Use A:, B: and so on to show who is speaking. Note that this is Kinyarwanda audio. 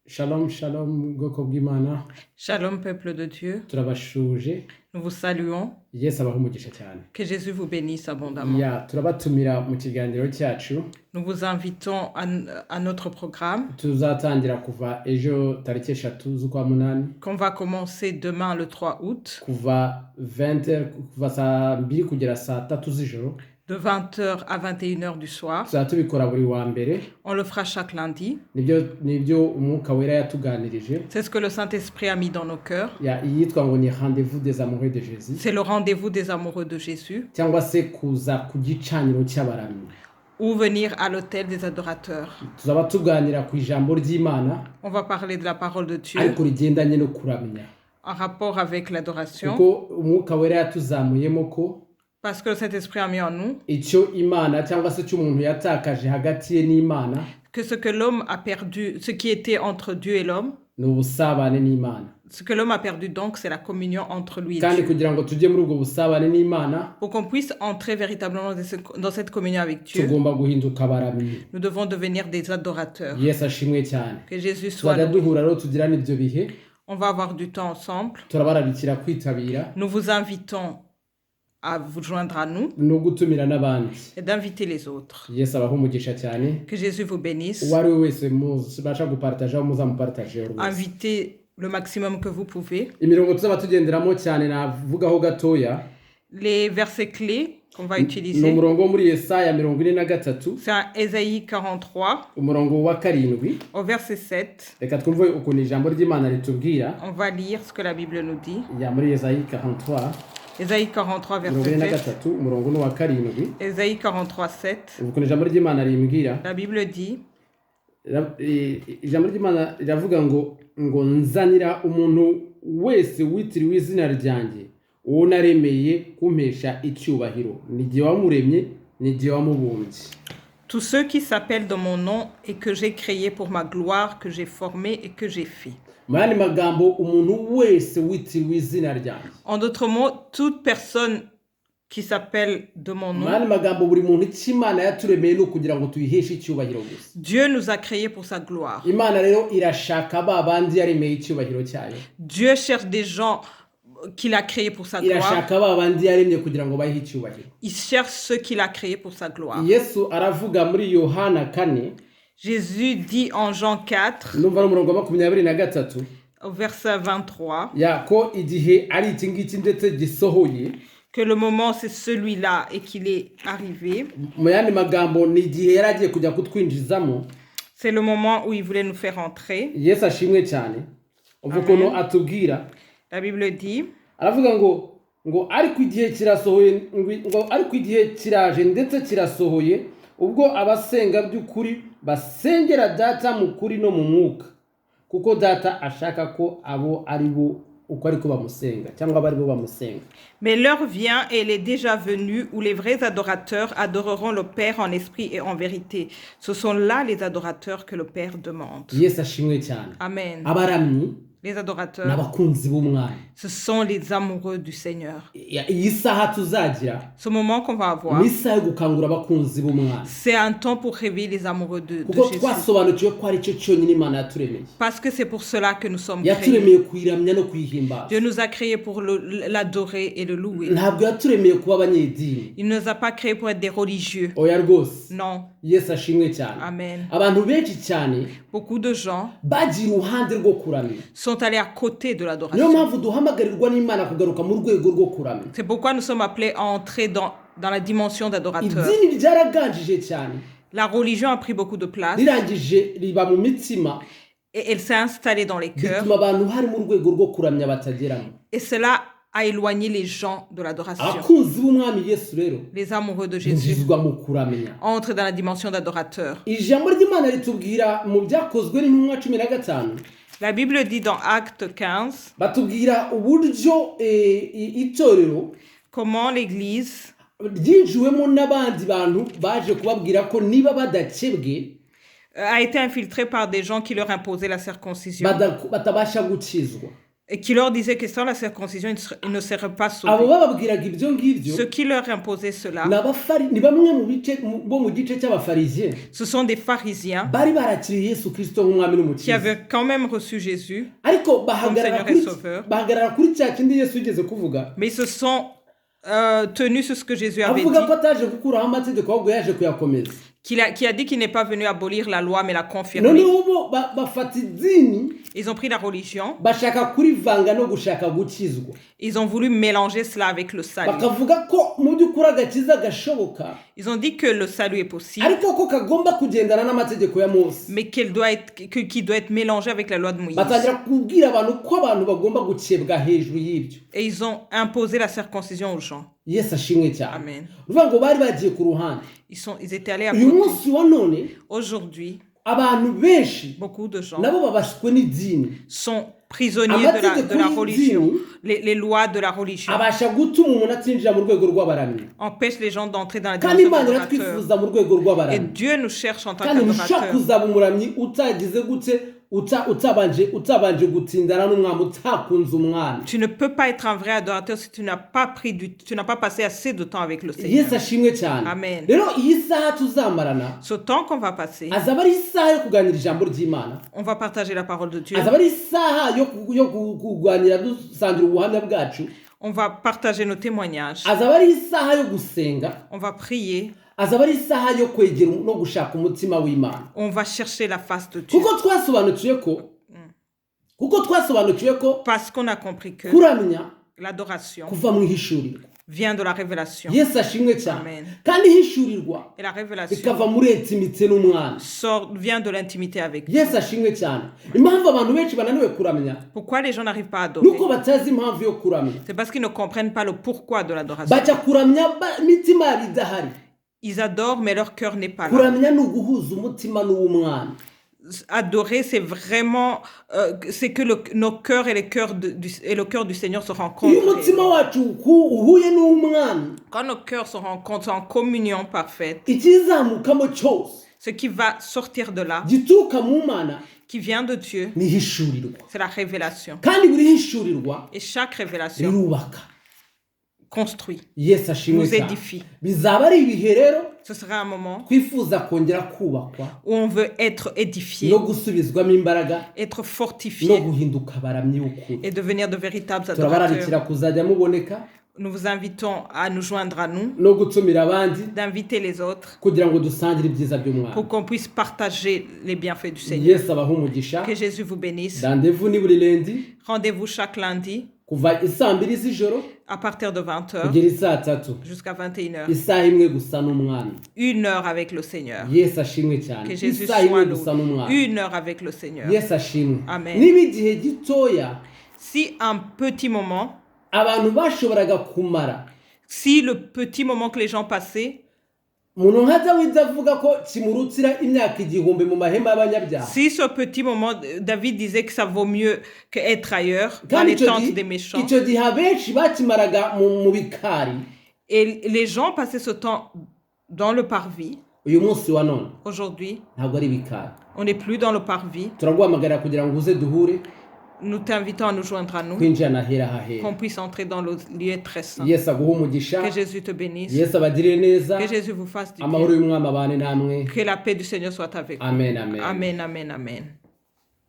A: Shalom, shalom, bwoko bw'Imana.
B: Shalom, peuple de Dieu.
A: Turabashuje.
B: Nous vous saluons.
A: Yesu abahe umugisha cyane.
B: Que Jésus vous bénisse abondamment.
A: Turabatumira mu kiganiro cyacu.
B: Nous vous invitons à notre programme
A: Tuzatangira kuva ejo tariki 3 z'ukwa munani.
B: qu'on va commencer demain le 3 août
A: Kuva 20h kuva saa 2 kugera saa 3 z'ijoro.
B: de 20h à 21h du soir.
A: Tuzatubikora buri wa mbere.
B: On le fera chaque lundi.
A: Nibyo umwuka wera yatuganirije.
B: C'est ce que le Saint-Esprit a mis dans nos cœurs.
A: Yitwa ngo ni rendez-vous des amoureux de Jésus.
B: C'est le rendez-vous des amoureux de Jésus.
A: Cyangwa se kuza ku gicaniro cy'abaramyi.
B: Ou venir à l'autel des adorateurs.
A: Tuzaba tuganira ku ijambo ry'Imana.
B: On va parler de la parole de Dieu
A: ariko rigendanye no kuramya.
B: en rapport avec l'adoration.
A: Kuko umwuka wera yatuzamuyemo ko
B: Parce que le Saint-Esprit a mis en nous
A: icyo Imana cyangwa se cy'umuntu yatakaje hagati ye n'Imana
B: que ce que l'homme a perdu, ce qui était entre Dieu et l'homme,
A: ni ubusabane n'Imana.
B: ce que l'homme a perdu donc, c'est la communion entre lui et
A: Kandi
B: Dieu.
A: kugira ngo tujye muri ubwo busabane n'Imana
B: Pour qu'on puisse entrer véritablement dans cette communion avec Dieu,
A: tugomba guhinduka abaramyi.
B: nous devons devenir des adorateurs.
A: Yesu ashimwe cyane.
B: Que Jésus soit
A: Tuzajya
B: loué.
A: duhura rero tugirane ibyo bihe.
B: On va avoir du temps ensemble.
A: Turabarabikira kwitabira
B: Nous vous invitons à vous joindre à nous
A: no gutumira n'abandi.
B: et d'inviter les autres.
A: Yesu abahe umugisha cyane.
B: Que Jésus vous bénisse.
A: Uwo ari we wese mubasha gupartager muzamupartager rwose.
B: Invitez le maximum que vous pouvez.
A: Imirongo tuzaba tugenderamo cyane navugaho gatoya.
B: Les versets clés qu'on va
A: Ni
B: utiliser,
A: umurongo wo muri Yesaya 43
B: c'est un Ésaïe 43
A: umurongo wa 7.
B: au verset 7.
A: Reka twumve ukuntu ijambo ry'Imana ritubwira.
B: On va lire ce que la Bible nous dit.
A: Ya muri Yesaya 43
B: Ésaïe 43 verset 7.
A: umurongo wa 7.
B: Ésaïe 43 7.
A: Ukuntu ijambo ry'Imana rimbwira.
B: La Bible dit,
A: Ijambo ry'Imana riravuga ngo nzanira umuntu wese witiriwe izina ryanjye uwo naremeye kumpesha icyubahiro. Ni jye wamuremye, ni jye wamubumbye.
B: tous ceux qui s'appellent de mon nom et que j'ai créé pour ma gloire, que j'ai formé et que j'ai fait.
A: Mu yandi magambo umuntu wese witiriwe izina ryanjye.
B: En d'autres mots, toute personne qui s'appelle de mon
A: Mu
B: nom,
A: yandi magambo buri muntu icyo Imana yaturemeye ni ukugira ngo tuyiheshe icyubahiro gusa.
B: Dieu nous a créés pour sa gloire.
A: Imana rero irashaka ba bandi yaremeye icyubahiro cyayo.
B: Dieu cherche des gens qu'il a créés pour sa gloire.
A: Irashaka ba bandi yaremye kugira ngo bayihe icyubahiro.
B: Il cherche ceux qu'il a créés pour sa gloire.
A: Yesu aravuga muri Yohana 4
B: Jésus dit en Jean 4,
A: numva n'umurongo wa 23
B: au verset 23,
A: ko igihe ari iki ngiki ndetse gisohoye.
B: que le moment c'est celui-là et qu'il est arrivé.
A: Mu yandi magambo ni igihe yari agiye kujya kutwinjizamo.
B: C'est le moment où il voulait nous faire entrer.
A: Yesu ashimwe cyane. Uvuga ukuntu atubwira.
B: La Bible dit,
A: Aravuga ngo ariko igihe kirasohoye, ngo ariko igihe kiraje ndetse kirasohoye ubwo abasenga by'ukuri basengera Data mu kuri no mu mwuka, kuko Data ashaka ko abo ari bo uko ariko bamusenga cyangwa bari bo bamusenga.
B: mais l'heure vient et elle est déjà venue où les vrais adorateurs adoreront le Père en esprit et en vérité. Ce sont là les adorateurs que le Père demande.
A: Yesu ashimwe cyane.
B: Amen.
A: Abaramyi
B: Les adorateurs,
A: n'abakunzi b'umwana.
B: ce sont les amoureux du Seigneur.
A: Iyi saha tuzagira
B: Ce moment qu'on va avoir,
A: ni isaha yo gukangura abakunzi b'umwana,
B: c'est un temps pour réveiller les amoureux de
A: kuko
B: Jésus.
A: twasobanukiwe ko ari cyo cyonyine Imana yaturemeye.
B: Parce que c'est pour cela que nous sommes créés.
A: Yaturemeye kuyiramya no kuyihimbaza.
B: Dieu nous a créés pour l'adorer et le louer.
A: Ntabwo yaturemeye kuba abanyedini.
B: Il ne nous a pas créés pour être des religieux.
A: Oya rwose.
B: Non.
A: Yesu ashimwe cyane.
B: Amen.
A: Abantu benshi cyane
B: Beaucoup de gens
A: bagiye uruhande rwo kuramya.
B: sont allés à côté de
A: Niyo
B: l'adoration.
A: mpamvu duhamagarirwa n'Imana kugaruka mu rwego rwo kuramya.
B: C'est pourquoi nous sommes appelés à entrer dans la dimension d'adorateur.
A: Idini ryaraganjije cyane.
B: La religion a pris beaucoup de place
A: Rirangije riba mu mitima,
B: et elle s'est installée dans les cœurs.
A: bituma abantu hari mu rwego rwo kuramya batageramo.
B: Et cela a éloigné les gens de l'adoration.
A: Abakunzi b'umwami Yesu rero
B: Les amoureux de Jésus
A: binjizwa mu kuramya.
B: entrent dans la dimension d'adorateur.
A: Ijambo ry'Imana ritubwira mu byakozwe n'intumwa 15
B: La Bible dit dans Acte 15
A: batubwira uburyo itorero
B: comment l'Église
A: ryinjiwemo n'abandi bantu baje kubabwira ko niba badakebwe
B: a été infiltrée par des gens qui leur imposaient la circoncision.
A: batabasha gukizwa.
B: et qui leur disait que sans la circoncision, ils ne seraient pas
A: abo
B: sauvés.
A: bababwiraga ibyo ngibyo
B: Ceux qui leur imposaient cela,
A: ni bamwe bo mu gice cy'abafarizien
B: ce sont des pharisiens
A: bari barakiriye Yesu Kristo nk'umwami
B: qui
A: n'umukiza,
B: avaient quand même reçu Jésus,
A: ariko
B: Seigneur et Sauveur.
A: bahagarara kuri cya kindi Yesu yigeze kuvuga,
B: mais ils se sont tenus sur ce que Jésus avait
A: avuga ko
B: dit,
A: ataje gukuraho amategeko ahubwo yaje kuyakomeza.
B: qui a dit qu'il n'est pas venu abolir la loi, mais la confirmer.
A: noneho bo bafata idini
B: Ils ont pris la religion,
A: bashaka kurivanga no gushaka gukizwa,
B: ils ont voulu mélanger cela avec le salut.
A: bakavuga ko mu by'ukuri agakiza gashoboka,
B: Ils ont dit que le salut est possible,
A: ariko ko kagomba kugendana n'amategeko ya Mose.
B: mais qu'il doit être mélangé avec la loi de Moïse.
A: batangira kubwira abantu ko abantu bagomba gukebwa hejuru y'ibyo.
B: Et ils ont imposé la circoncision aux gens.
A: Yesu ashimwe cyane.
B: Amen.
A: uvuga ngo bari bagiye ku ruhande.
B: Ils étaient allés à
A: uyu
B: côté.
A: munsi wa none
B: Aujourd'hui,
A: abantu benshi
B: beaucoup de gens
A: nabo babashwe n'idini,
B: sont prisonniers de la religion. Les lois de la religion
A: abasha gutuma umuntu atinjira mu rwego rw'abaramyi,
B: empêchent les gens d'entrer dans la
A: kandi
B: dimension
A: Imana
B: d'adorateur.
A: iratwifuza mu rwego
B: Et
A: rw'abaramyi,
B: Dieu nous cherche en tant
A: kandi ntushobora
B: qu'adorateur.
A: kuzaba umuramyi utagize gute utabanje gutindana n'umwami, utakunze umwami.
B: Tu ne peux pas être un vrai adorateur si tu n'as pas passé assez de temps avec le Seigneur.
A: Yesu ashimwe cyane.
B: Amen.
A: rero iyi saha tuzamarana
B: Ce temps qu'on va passer,
A: azaba ari isaha yo kuganira ijambo ry'Imana,
B: on va partager la parole de Dieu.
A: azaba ari isaha yo kuganira dusangira ubuhamya bwacu,
B: On va partager nos témoignages.
A: azaba ari isaha yo gusenga,
B: On va prier.
A: azaba ari isaha yo kwegera no gushaka umutima w'Imana.
B: On va chercher la face de Dieu.
A: kuko twasobanukiwe ko
B: Parce qu'on a compris que
A: kuramya
B: l'adoration
A: kuva mu ihishurirwa.
B: vient de la révélation.
A: Yesu ashimwe cyane.
B: Amen.
A: kandi ihishurirwa
B: Et la révélation
A: ikava muri intimité n'umwana.
B: vient de l'intimité avec Dieu.
A: Yesu ashimwe cyane. Impamvu abantu benshi bananiwe kuramya
B: Pourquoi les gens n'arrivent pas à adorer?
A: nuko batazi impamvu yo kuramya,
B: C'est parce qu'ils ne comprennent pas le pourquoi de l'adoration.
A: bajya kuramya imitima yabo idahari.
B: Ils adorent, mais leur cœur n'est pas là.
A: kuramya ni uguhuza umutima n'uw'umwana.
B: Adorer, c'est vraiment c'est que nos cœurs et le cœur du Seigneur se rencontrent.
A: iyo umutima wacu uhuye n'uw'umwana,
B: Quand nos cœurs se rencontrent en communion parfaite,
A: ikizamukamo cyose
B: ce qui va sortir de là,
A: gituruka mu Mana
B: qui vient de Dieu,
A: ni ihishurirwa,
B: c'est la révélation.
A: kandi buri hishurirwa
B: Et chaque révélation
A: rirubaka.
B: construit,
A: Yesu ashimwe
B: nous
A: cyane.
B: édifie.
A: bizaba ari ibihe rero
B: Ce sera un moment
A: twifuza kongera kubakwa
B: où on veut être édifié,
A: no gusubizwamo imbaraga
B: être
A: no
B: fortifié
A: guhinduka abaramyi b'ukuri.
B: et devenir de véritables
A: turabararikira
B: adorateurs.
A: kuzajya muboneka
B: Nous vous invitons à nous joindre à nous,
A: no gutumira abandi
B: d'inviter les autres
A: kugira ngo dusangire ibyiza by'umwana.
B: pour qu'on puisse partager les bienfaits du Seigneur.
A: Yesu abahe umugisha.
B: Que Jésus vous bénisse.
A: Rendez-vous ni buri lendi
B: Rendez-vous chaque lundi
A: kuva isaa 2 z'ijoro
B: à partir de 20h
A: kugera isaa 3
B: jusqu'à 21h.
A: isaha imwe gusa n'umwana.
B: 1 heure avec le Seigneur.
A: Yesu ashimwe cyane.
B: Que Jésus
A: isaha imwe
B: soit
A: gusa
B: nous.
A: n'umwana.
B: 1 heure avec le Seigneur.
A: Yesu ashimwe.
B: Amen.
A: niba igihe gitoya
B: Si un petit moment,
A: abantu bashoboraga kumara,
B: si le petit moment que les gens passaient,
A: umuntu nka Dawidi avuga ko kimurutsira imyaka 1000 mu mahema y'abanyabyaha,
B: si ce petit moment, David disait que ça vaut mieux qu'être ailleurs, dans
A: kandi
B: les tentes des méchants,
A: icyo gihe abenshi bakimaraga mu bikari.
B: et les gens passaient ce temps dans le parvis.
A: Uyu munsi wa none
B: Aujourd'hui,
A: ntabwo ari bikari.
B: on n'est plus dans le parvis.
A: turaguhamagarira kugira ngo uze duhure
B: Nous t'invitons à nous joindre à nous,
A: kwinjira n'ahera hahera.
B: qu'on puisse entrer dans le lieu très saint.
A: Yesu aguhe umugisha.
B: Que Jésus te bénisse.
A: Yesu abagirire neza.
B: Que Jésus vous fasse du
A: amahoro
B: bien.
A: y'umwami abane namwe.
B: Que la paix du Seigneur soit avec vous.
A: Amen, amen.
B: Amen, amen, amen.